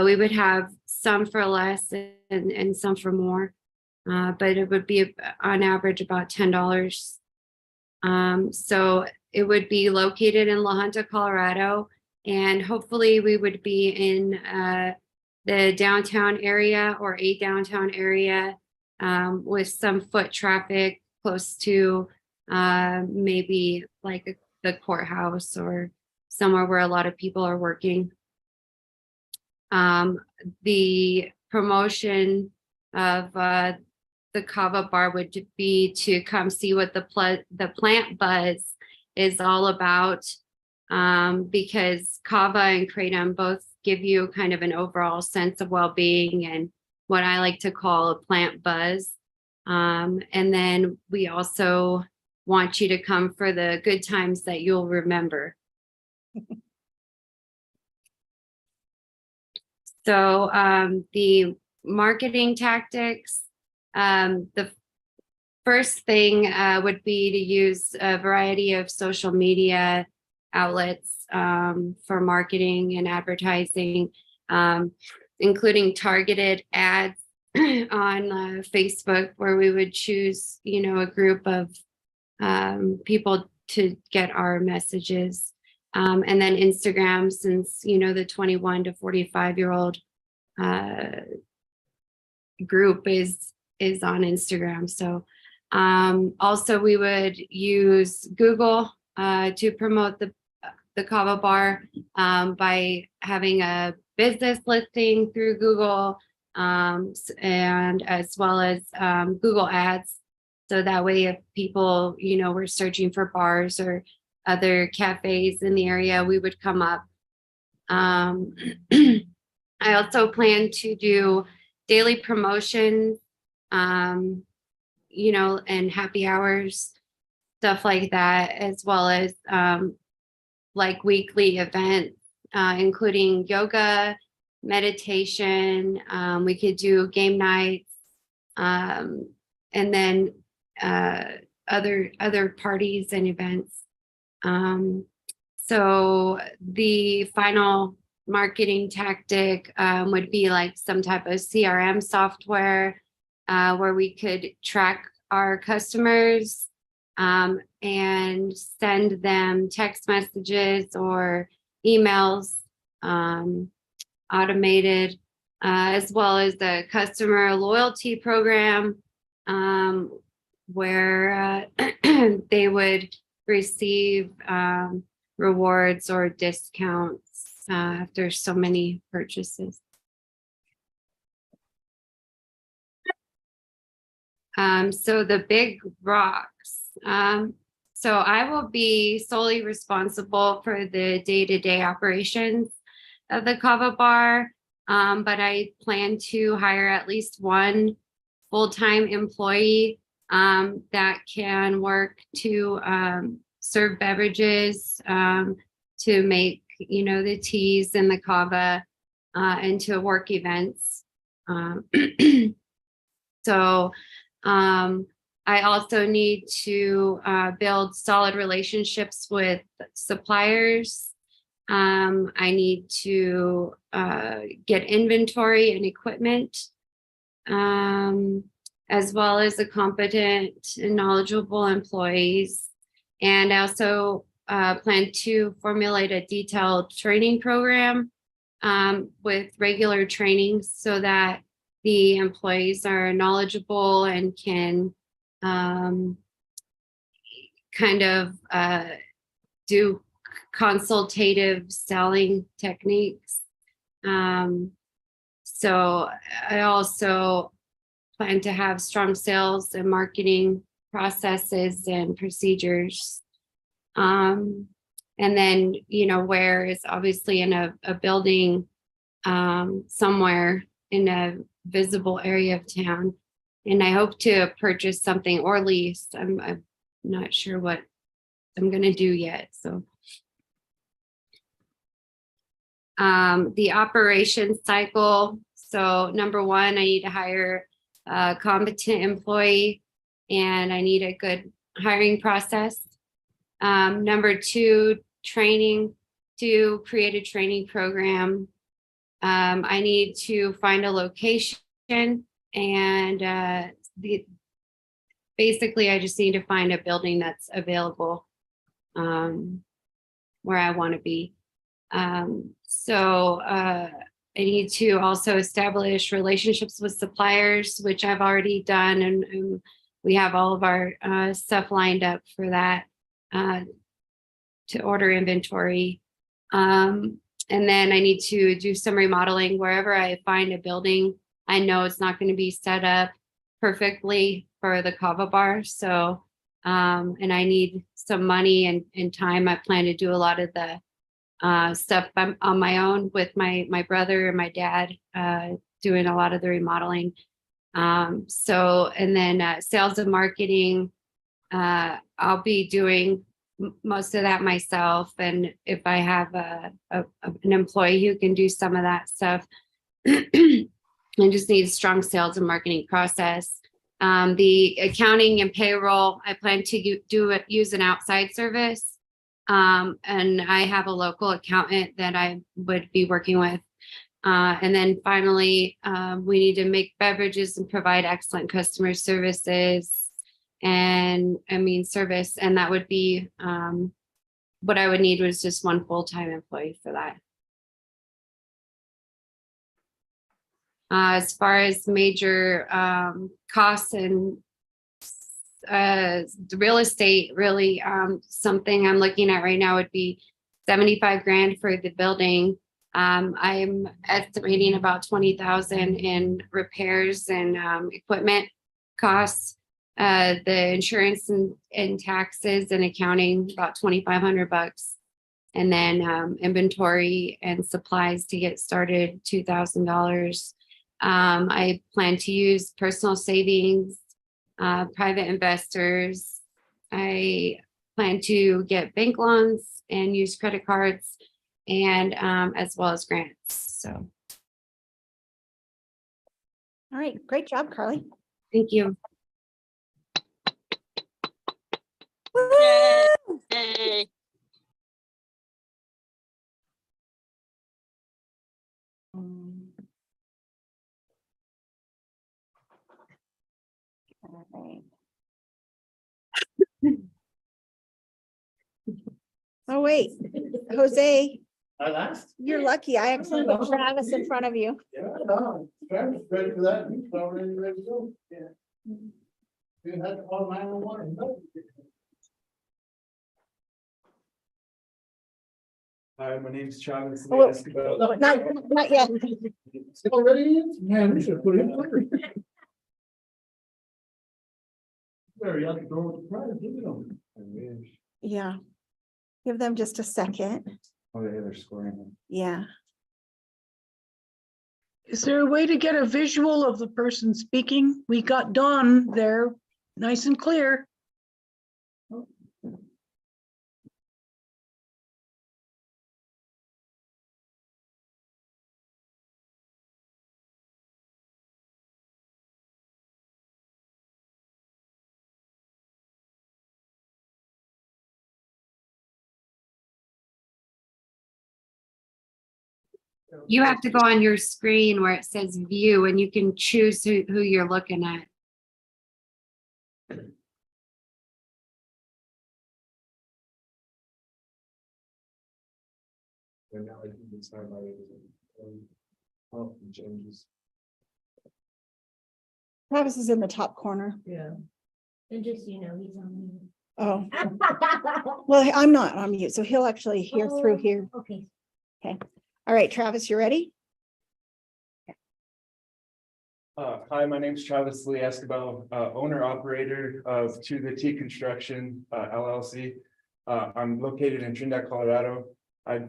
We would have some for less and some for more, but it would be on average about $10. So it would be located in La Junta, Colorado, and hopefully we would be in the downtown area or a downtown area with some foot traffic close to maybe like the courthouse or somewhere where a lot of people are working. The promotion of the Kava bar would be to come see what the plant buzz is all about, because Kava and Kratom both give you kind of an overall sense of well-being and what I like to call a plant buzz. And then we also want you to come for the good times that you'll remember. So the marketing tactics, the first thing would be to use a variety of social media outlets for marketing and advertising, including targeted ads on Facebook, where we would choose, a group of people to get our messages. And then Instagram, since, the 21 to 45-year-old group is on Instagram. So also we would use Google to promote the Kava bar by having a business listing through Google, and as well as Google Ads. So that way if people, were searching for bars or other cafes in the area, we would come up. I also plan to do daily promotions, and happy hours, stuff like that, as well as like weekly events, including yoga, meditation. We could do game nights, and then other parties and events. So the final marketing tactic would be like some type of CRM software where we could track our customers and send them text messages or emails, automated, as well as the customer loyalty program, where they would receive rewards or discounts after so many purchases. So the big rocks. So I will be solely responsible for the day-to-day operations of the Kava bar, but I plan to hire at least one full-time employee that can work to serve beverages, to make, the teas and the kava, and to work events. So I also need to build solid relationships with suppliers. I need to get inventory and equipment, as well as a competent and knowledgeable employees. And I also plan to formulate a detailed training program with regular training so that the employees are knowledgeable and can kind of do consultative selling techniques. So I also plan to have strong sales and marketing processes and procedures. And then, where is obviously in a building somewhere in a visible area of town. And I hope to purchase something or lease. I'm not sure what I'm going to do yet. So the operation cycle. So number one, I need to hire a competent employee and I need a good hiring process. Number two, training, to create a training program. I need to find a location and basically I just need to find a building that's available where I want to be. So I need to also establish relationships with suppliers, which I've already done, and we have all of our stuff lined up for that to order inventory. And then I need to do some remodeling wherever I find a building. I know it's not going to be set up perfectly for the kava bar. So, and I need some money and time. I plan to do a lot of the stuff on my own with my brother and my dad doing a lot of the remodeling. So, and then sales and marketing, I'll be doing most of that myself. And if I have an employee who can do some of that stuff, I just need a strong sales and marketing process. The accounting and payroll, I plan to use an outside service. And I have a local accountant that I would be working with. And then finally, we need to make beverages and provide excellent customer services. And service, and that would be what I would need was just one full-time employee for that. As far as major costs and the real estate, really something I'm looking at right now would be 75 grand for the building. I'm estimating about 20,000 in repairs and equipment costs. The insurance and taxes and accounting, about $2,500. And then inventory and supplies to get started, $2,000. I plan to use personal savings, private investors. I plan to get bank loans and use credit cards and as well as grants. So. All right, great job, Carly. Thank you. Yay. All right. Oh, wait, Jose, I last? you're lucky. I actually put Travis in front of you. Yeah, no, Travis ready for that. He's already ready to go. Yeah. You had to call 911. Hi, my name's Travis. Oh, not yet. Already? Man, we should have put it in first. Very out the door with the prize, look at them. I wish. Yeah. Give them just a second. Oh, yeah, they're scoring. Yeah. Is there a way to get a visual of the person speaking? We got Dawn there, nice and clear. You have to go on your screen where it says view and you can choose who you're looking at. And now I think it's not my. Oh, it changes. Travis is in the top corner. Yeah. And just, so you know, he's on Oh, mute. well, I'm not on mute, so he'll actually hear through here. Okay. All right, Travis, you ready? Hi, my name's Travis Lee Escobar, owner operator of To the T Construction LLC. I'm located in Trinidad, Colorado. I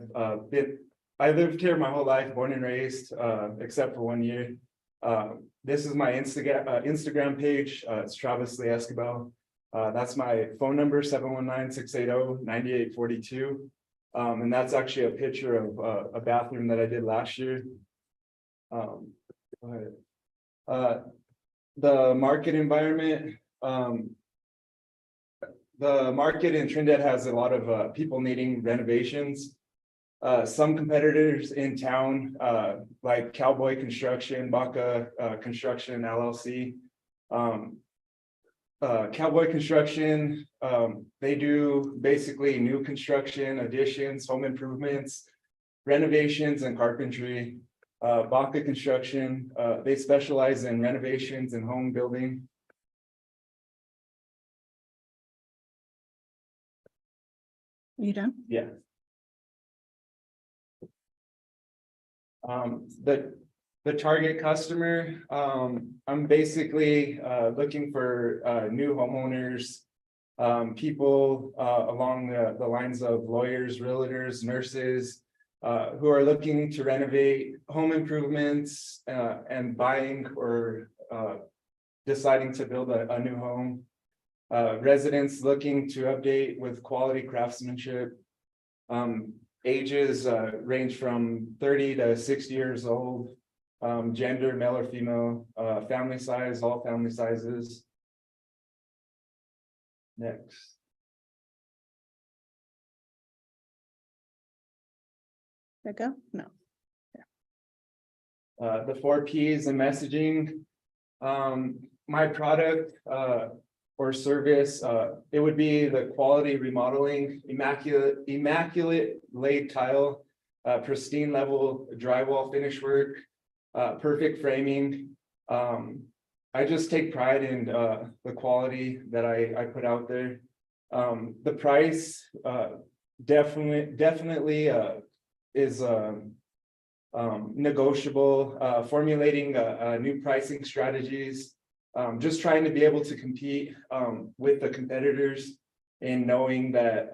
lived here my whole life, born and raised, except for 1 year. This is my Instagram page. It's Travis Lee Escobar. That's my phone number, 719-680-9842. And that's actually a picture of a bathroom that I did last year. Go ahead. The market environment, the market in Trinidad has a lot of people needing renovations. Some competitors in town, like Cowboy Construction, Baca Construction LLC. Cowboy Construction, they do basically new construction, additions, home improvements, renovations, and carpentry. Baca Construction, they specialize in renovations and home building. You done? Yeah. The target customer, I'm basically looking for new homeowners, people along the lines of lawyers, realtors, nurses, who are looking to renovate home improvements and buying or deciding to build a new home. Residents looking to update with quality craftsmanship. Ages range from 30 to 60 years old. Gender, male or female. Family size, all family sizes. Next. There you go? No. The 4 Ps in messaging. My product or service, it would be the quality remodeling, immaculate laid tile, pristine level drywall finish work, perfect framing. I just take pride in the quality that I put out there. The price definitely is negotiable, formulating new pricing strategies, just trying to be able to compete with the competitors and knowing that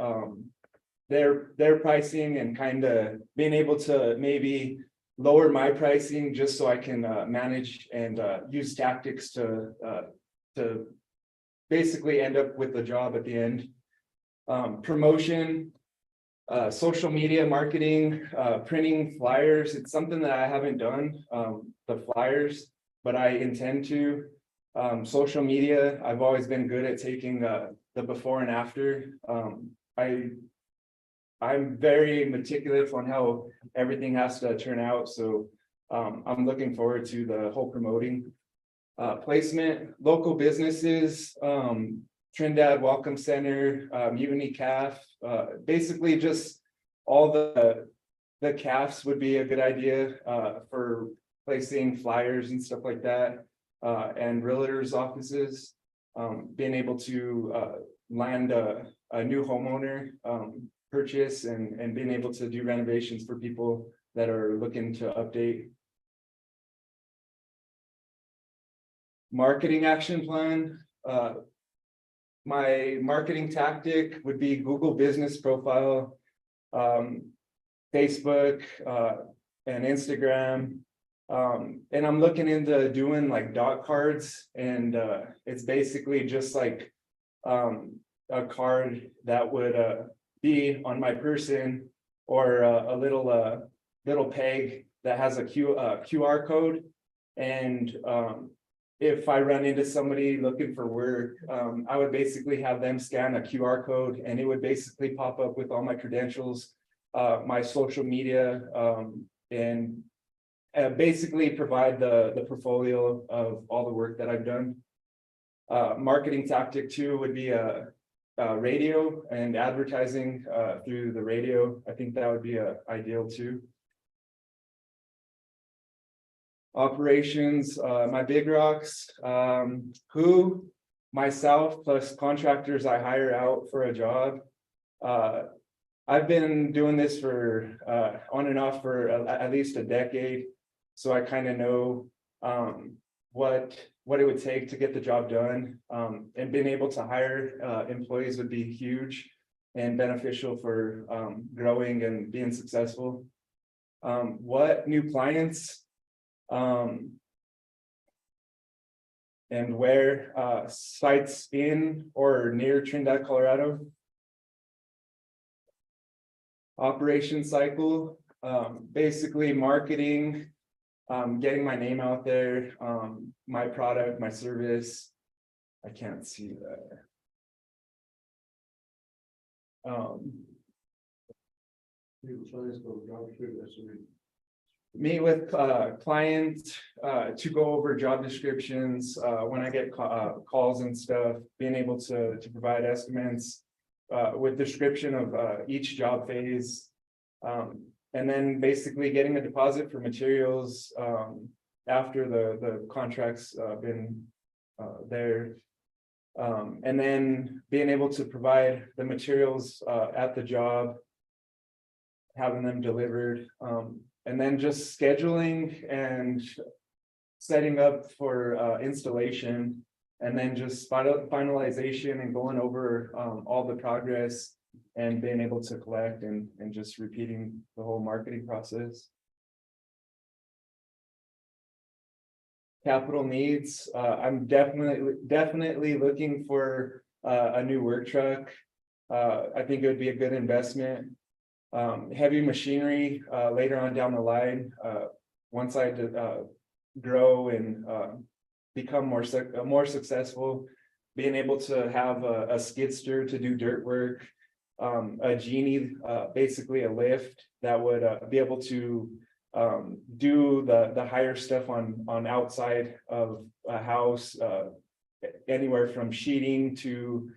their pricing and kind of being able to maybe lower my pricing just so I can manage and use tactics to basically end up with the job at the end. Promotion, social media marketing, printing flyers. It's something that I haven't done, the flyers, but I intend to. Social media, I've always been good at taking the before and after. I'm very meticulous on how everything has to turn out. So I'm looking forward to the whole promoting. Placement, local businesses, Trinidad Welcome Center, Mutiny Calf, basically just all the calves would be a good idea for placing flyers and stuff like that. And realtors offices, being able to land a new homeowner, purchase and being able to do renovations for people that are looking to update. Marketing action plan. My marketing tactic would be Google business profile, Facebook, and Instagram. And I'm looking into doing like dot cards, and it's basically just like a card that would be on my person, or a little peg that has a QR code. And if I run into somebody looking for work, I would basically have them scan a QR code, and it would basically pop up with all my credentials, my social media and basically provide the portfolio of all the work that I've done. Marketing tactic 2 would be radio and advertising through the radio. I think that would be ideal too. Operations, my big rocks, who, myself, plus contractors I hire out for a job. I've been doing this for on and off for at least a decade, so I kind of know what it would take to get the job done. And being able to hire employees would be huge and beneficial for growing and being successful. What new clients and where sites in or near Trinidad, Colorado. Operation cycle, basically marketing, getting my name out there, my product, my service. I can't see that. Meet with clients to go over job descriptions when I get calls and stuff, being able to provide estimates with description of each job phase, and then basically getting a deposit for materials after the contract's been there, and then being able to provide the materials at the job, having them delivered, and then just scheduling and setting up for installation, and then just finalization and going over all the progress and being able to collect and just repeating the whole marketing process. Capital needs, I'm definitely looking for a new work truck. I think it would be a good investment. Heavy machinery later on down the line, once I grow and become more successful, being able to have a skidster to do dirt work, a genie, basically a lift that would be able to do the higher stuff on outside of a house, anywhere from sheeting to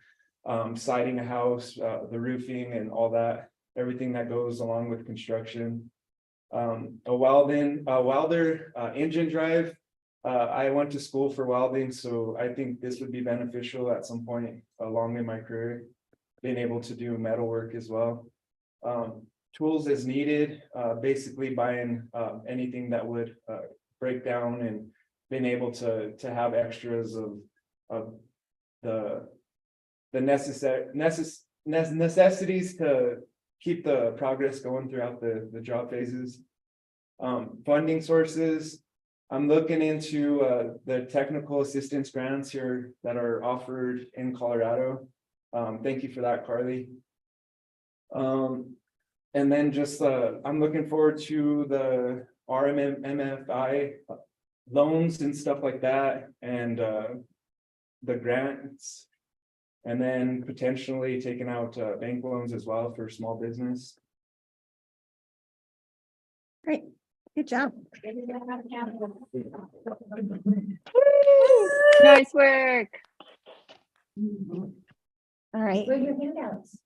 siding a house, the roofing and all that, everything that goes along with construction. A welder, engine drive. I went to school for welding, so I think this would be beneficial at some point along in my career, being able to do metal work as well. Tools as needed, basically buying anything that would break down and being able to have extras of the necessities to keep the progress going throughout the job phases. Funding sources, I'm looking into the technical assistance grants here that are offered in Colorado. Thank you for that, Carly. And then just I'm looking forward to the RMMFI loans and stuff like that, and the grants, and then potentially taking out bank loans as well for small business. Great, good job. Nice work. All right. Where's your handouts?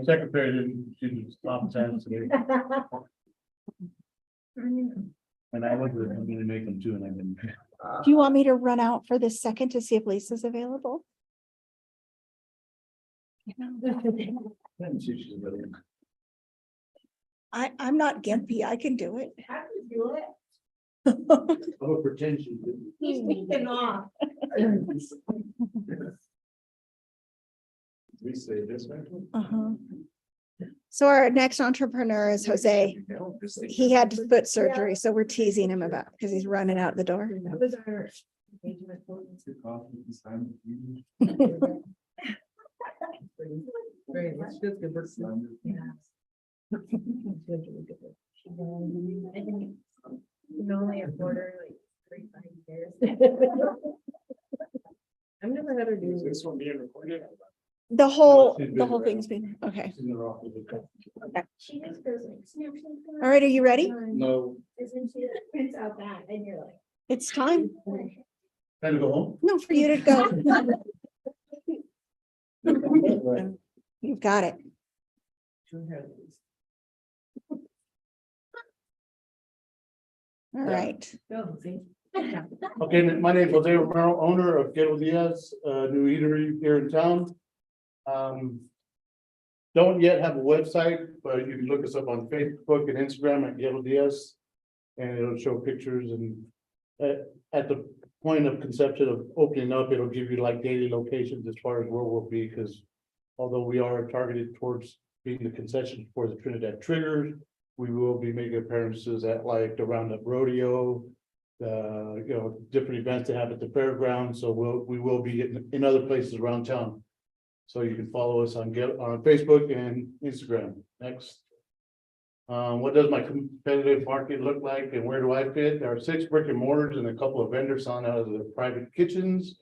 Secretary didn't, she just stopped today. And I looked at it, I'm gonna make them too, and I've been. Do you want me to run out for this second to see if Lisa's available? I'm not gimpy. I can do it. How do you do it? I'm a pretentious. He's thinking off. We say this way. So our next entrepreneur is Jose. He had foot surgery, so we're teasing him about because he's running out the door. That was our. Great, that's just good work. I think you can only afford her like 3-5 years. I've never had her do Is this one being recorded? The whole thing's been, okay. She just goes like snap, snap, snap. All right, are you ready? No, Isn't she prints out that and you're like. It's time. time to go home. No, for you to go. You've got it. All right. Okay, my name is Jose Romero, owner of Ghetto Diaz, new eatery here in town. Don't yet have a website, but you can look us up on Facebook and Instagram at Ghetto Diaz. And it'll show pictures and at the point of conception of opening up, it'll give you like daily locations as far as where we'll be, because although we are targeted towards being the concession for the Trinidad Triggers, we will be making appearances at like the Roundup Rodeo, different events they have at the fairgrounds. So we will be in other places around town. So you can follow us on Facebook and Instagram. Next. What does my competitive market look like and where do I fit? There are 6 brick and mortars and a couple of vendors on out of the private kitchens.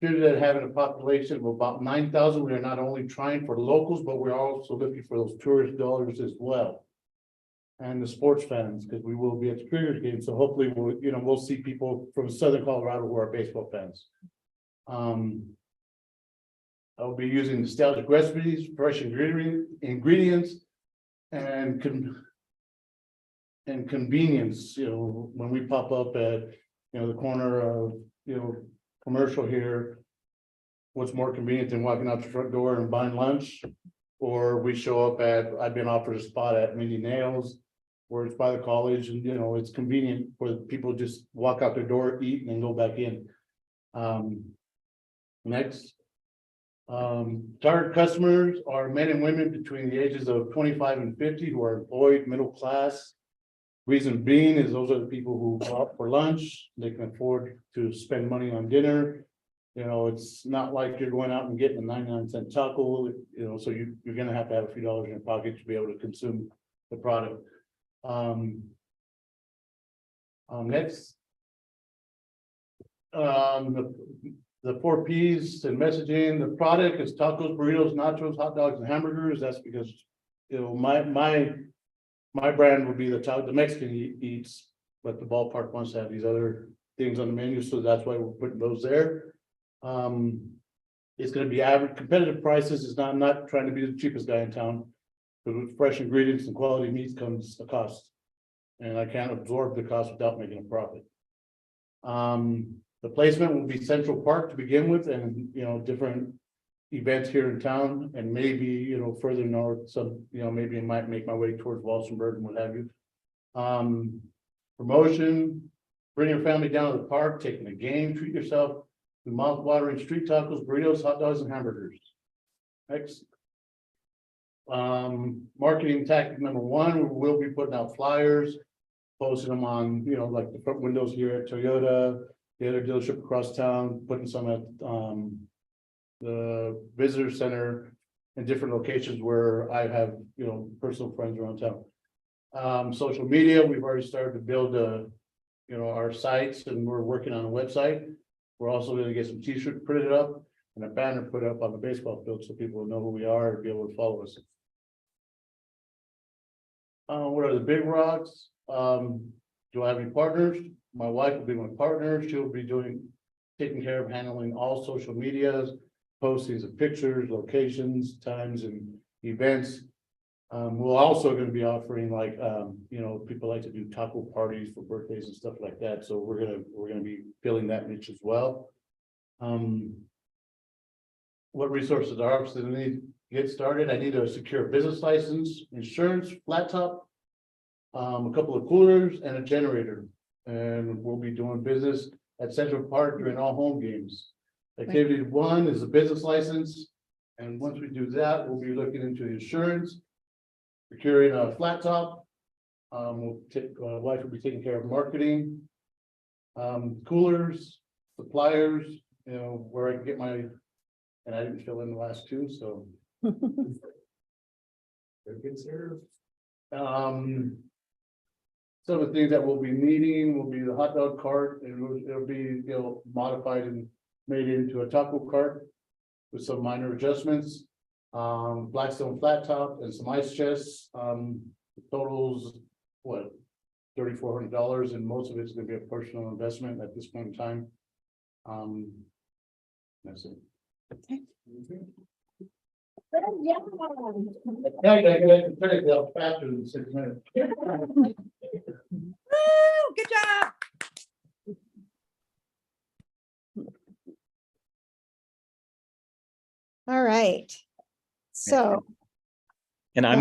Trinidad having a population of about 9,000. We are not only trying for locals, but we're also looking for those tourist dollars as well. And the sports fans, because we will be at the Triggers game. So hopefully we'll see people from Southern Colorado who are baseball fans. I'll be using nostalgic recipes, fresh ingredients, and convenience. When we pop up at the corner of commercial here, what's more convenient than walking out the front door and buying lunch? Or we show up I've been offered a spot at Mini Nails, where it's by the college, and it's convenient for people just walk out their door, eat, and then go back in. Next. Target customers are men and women between the ages of 25 and 50 who are employed, middle class. Reason being is those are the people who go out for lunch. They can afford to spend money on dinner. It's not like you're going out and getting a 99-cent taco, so you're going to have a few dollars in your pocket to be able to consume the product. Next. The 4 Ps and messaging. The product is tacos, burritos, nachos, hot dogs, and hamburgers. That's because my brand will be the Mexican eats, but the ballpark wants to have these other things on the menu, so that's why we're putting those there. It's going to be average competitive prices. It's not, I'm not trying to be the cheapest guy in town, but with fresh ingredients and quality meats comes a cost, and I can't absorb the cost without making a profit. The placement will be Central Park to begin with, and different events here in town, and maybe further north, some maybe I might make my way towards Walsenburg and what have you. Promotion: bring your family down to the park, taking a game, treat yourself to mouth-watering street tacos, burritos, hot dogs, and hamburgers. Next. Marketing tactic number 1: we will be putting out flyers, posting them on like the front windows here at Toyota, the other dealership across town, putting some at the visitor center and different locations where I have personal friends around town. Social media, we've already started to build our sites, and we're working on a website. We're also going to get some t-shirts printed up and a banner put up on the baseball field so people will know who we are and be able to follow us. What are the big rocks? Do I have any partners? My wife will be my partner. She'll be taking care of handling all social medias, postings of pictures, locations, times, and events. We're also going to be offering people like to do taco parties for birthdays and stuff like that. So we're gonna be filling that niche as well. What resources are I need to get started? I need a secure business license, insurance, flat top, a couple of coolers, and a generator. And we'll be doing business at Central Park during all home games. Activity 1 is a business license. And once we do that, we'll be looking into the insurance, procuring a flat top. Wife will be taking care of marketing, coolers, suppliers, where I can get my, and I didn't fill in the last 2, so. They're good served. Some of the things that we'll be needing will be the hot dog cart, and it'll be modified and made into a taco cart with some minor adjustments. Blackstone flat top and some ice chests, totals, what? $3,400, and most of it's gonna be a personal investment at this point in time. That's it. Yeah. Yeah, I can turn it down faster than 6 minutes. Woo, good job. All right. So. And I'm